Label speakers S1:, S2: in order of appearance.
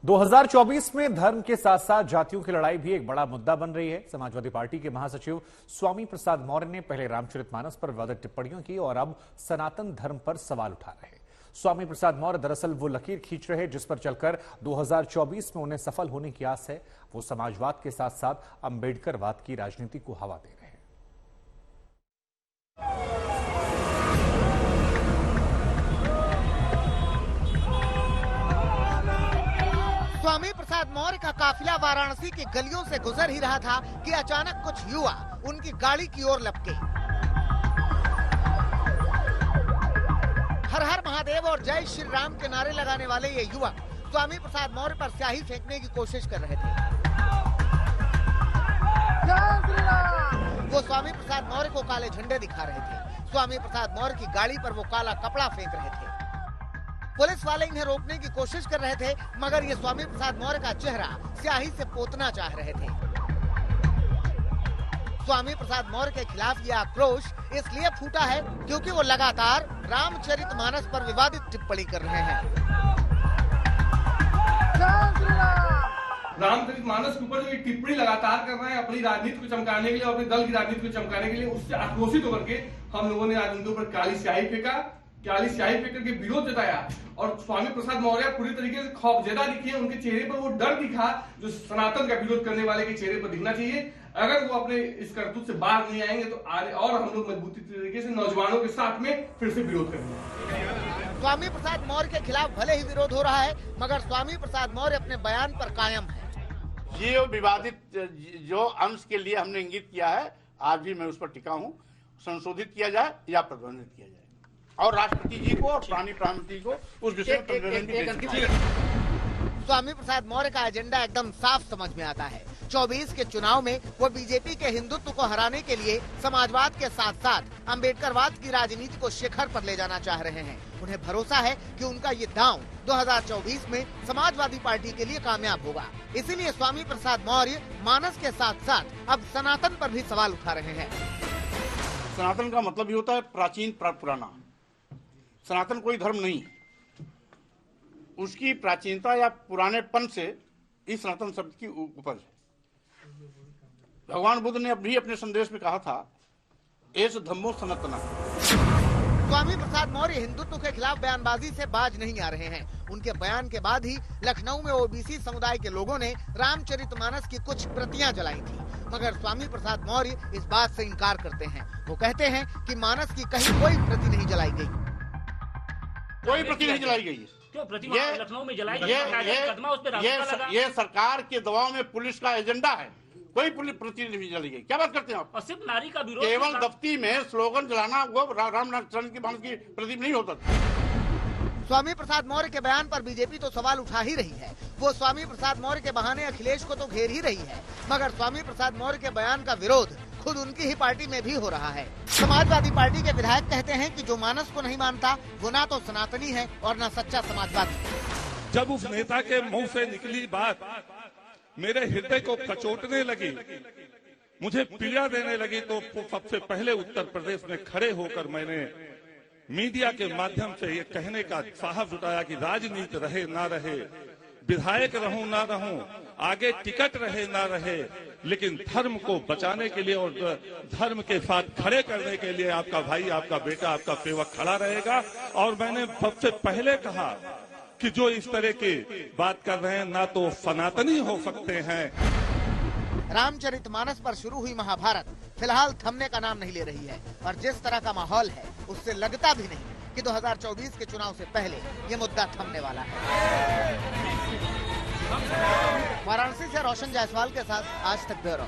S1: 2024 में धर्म के साथ साथ जातियों की लड़ाई भी एक बड़ा मुद्दा बन रही है। समाजवादी पार्टी के महासचिव स्वामी प्रसाद मौर्य ने पहले रामचरितमानस पर विवादित टिप्पणियों की और अब सनातन धर्म पर सवाल उठा रहे हैं। स्वामी प्रसाद मौर्य दरअसल वो लकीर खींच रहे जिस पर चलकर 2024 में उन्हें सफल होने की आस है। वो समाजवाद के साथ साथ अंबेडकरवाद की राजनीति को हवा दे रहे हैं।
S2: स्वामी प्रसाद मौर्य का काफिला वाराणसी की गलियों से गुजर ही रहा था कि अचानक कुछ युवा उनकी गाड़ी की ओर लपके। हर हर महादेव और जय श्री राम के नारे लगाने वाले ये युवक स्वामी प्रसाद मौर्य पर स्याही फेंकने की कोशिश कर रहे थे। वो स्वामी प्रसाद मौर्य को काले झंडे दिखा रहे थे। स्वामी प्रसाद मौर्य की गाड़ी पर वो काला कपड़ा फेंक रहे थे। पुलिस वाले इन्हें रोकने की कोशिश कर रहे थे, मगर ये स्वामी प्रसाद मौर्य का चेहरा स्याही से पोतना चाह रहे थे। स्वामी प्रसाद मौर्य के खिलाफ ये आक्रोश इसलिए फूटा है क्योंकि वो लगातार रामचरितमानस पर विवादित टिप्पणी कर रहे हैं।
S3: रामचरितमानस के ऊपर जो टिप्पणी लगातार कर रहे हैं अपनी राजनीति को चमकाने के लिए और अपने दल की राजनीति को चमकाने के लिए, उससे आक्रोशित होकर के हम लोगों ने आज उनके ऊपर काली स्याही फेंका, काली स्याही फेंक करके विरोध जताया। और स्वामी प्रसाद मौर्य पूरी तरीके से खौफजदा दिखे। उनके चेहरे पर वो डर दिखा जो सनातन का विरोध करने वाले के चेहरे पर दिखना चाहिए। अगर वो अपने इस करतूत से बाहर नहीं आएंगे तो और हम लोग मजबूती तरीके से नौजवानों के साथ में फिर से विरोध करेंगे।
S2: स्वामी प्रसाद मौर्य के खिलाफ भले ही विरोध हो रहा है, मगर स्वामी प्रसाद मौर्य अपने बयान पर कायम है।
S4: ये विवादित जो अंश के लिए हमने इंगित किया है, आज भी मैं उस पर टिका हूँ। संशोधित किया जाए या प्रतिबंधित किया जाए और राष्ट्रपति जी को और पुरानी प्रधानमंत्री को उस विषय में।
S2: स्वामी प्रसाद मौर्य का एजेंडा एकदम साफ समझ में आता है। 24 के चुनाव में वो बीजेपी के हिंदुत्व को हराने के लिए समाजवाद के साथ साथ अंबेडकरवाद की राजनीति को शिखर पर ले जाना चाह रहे हैं। उन्हें भरोसा है कि उनका ये दांव 2024 में समाजवादी पार्टी के लिए कामयाब होगा। इसीलिए स्वामी प्रसाद मौर्य मानस के साथ साथ अब सनातन पर भी सवाल उठा रहे हैं।
S4: सनातन का मतलब ये होता है प्राचीन पुराना। सनातन कोई धर्म नहीं, उसकी प्राचीनता या पुरानेपन से इस सनातन शब्द की उपज है। भगवान बुद्ध ने भी अपने संदेश में कहा था, एस धम्मो सनातना।
S2: स्वामी प्रसाद मौर्य हिंदुत्व के खिलाफ बयानबाजी से बाज नहीं आ रहे हैं। उनके बयान के बाद ही लखनऊ में ओबीसी समुदाय के लोगों ने रामचरितमानस की कुछ प्रतियां जलाई थी, मगर स्वामी प्रसाद मौर्य इस बात से इनकार करते हैं। वो कहते हैं कि मानस की कहीं कोई प्रति नहीं जलाई गई।
S4: कोई प्रति नहीं जलाई गई है।
S5: क्यों प्रतिमा लखनऊ में जलाई गई?
S4: ये सरकार के दबाव में पुलिस का एजेंडा है। कोई प्रति नहीं जलाई गई। क्या बात करते हैं आप?
S5: और सिर्फ नारी का विरोध,
S4: केवल दफ्ती में स्लोगन जलाना वो रामचंद्र की बात की प्रतीक नहीं होता।
S2: स्वामी प्रसाद मौर्य के बयान पर बीजेपी तो सवाल उठा ही रही है। वो स्वामी प्रसाद मौर्य के बहाने अखिलेश को तो घेर ही रही है, मगर स्वामी प्रसाद मौर्य के बयान का विरोध खुद उनकी ही पार्टी में भी हो रहा है। समाजवादी पार्टी के विधायक कहते हैं कि जो मानस को नहीं मानता वो ना तो सनातनी है और ना सच्चा समाजवादी।
S6: जब उस नेता के मुंह से निकली बात मेरे हृदय को कचोटने लगी, मुझे पीड़ा देने लगी, तो सबसे पहले उत्तर प्रदेश में खड़े होकर मैंने मीडिया के माध्यम से ये कहने का साहस जुटाया कि राजनीति रहे ना रहे, विधायक रहूं ना रहूं, आगे टिकट रहे ना रहे, लेकिन धर्म को बचाने के लिए और धर्म के साथ खड़े करने के लिए आपका भाई, आपका बेटा, आपका सेवक खड़ा रहेगा। और मैंने सबसे पहले कहा कि जो इस तरह की बात कर रहे हैं ना तो सनातनी हो सकते हैं।
S2: रामचरितमानस पर शुरू हुई महाभारत फिलहाल थमने का नाम नहीं ले रही है और जिस तरह का माहौल है उससे लगता भी नहीं कि 2024 के चुनाव से पहले ये मुद्दा थमने वाला है। वाराणसी से रोशन जायसवाल के साथ आज तक ब्यूरो।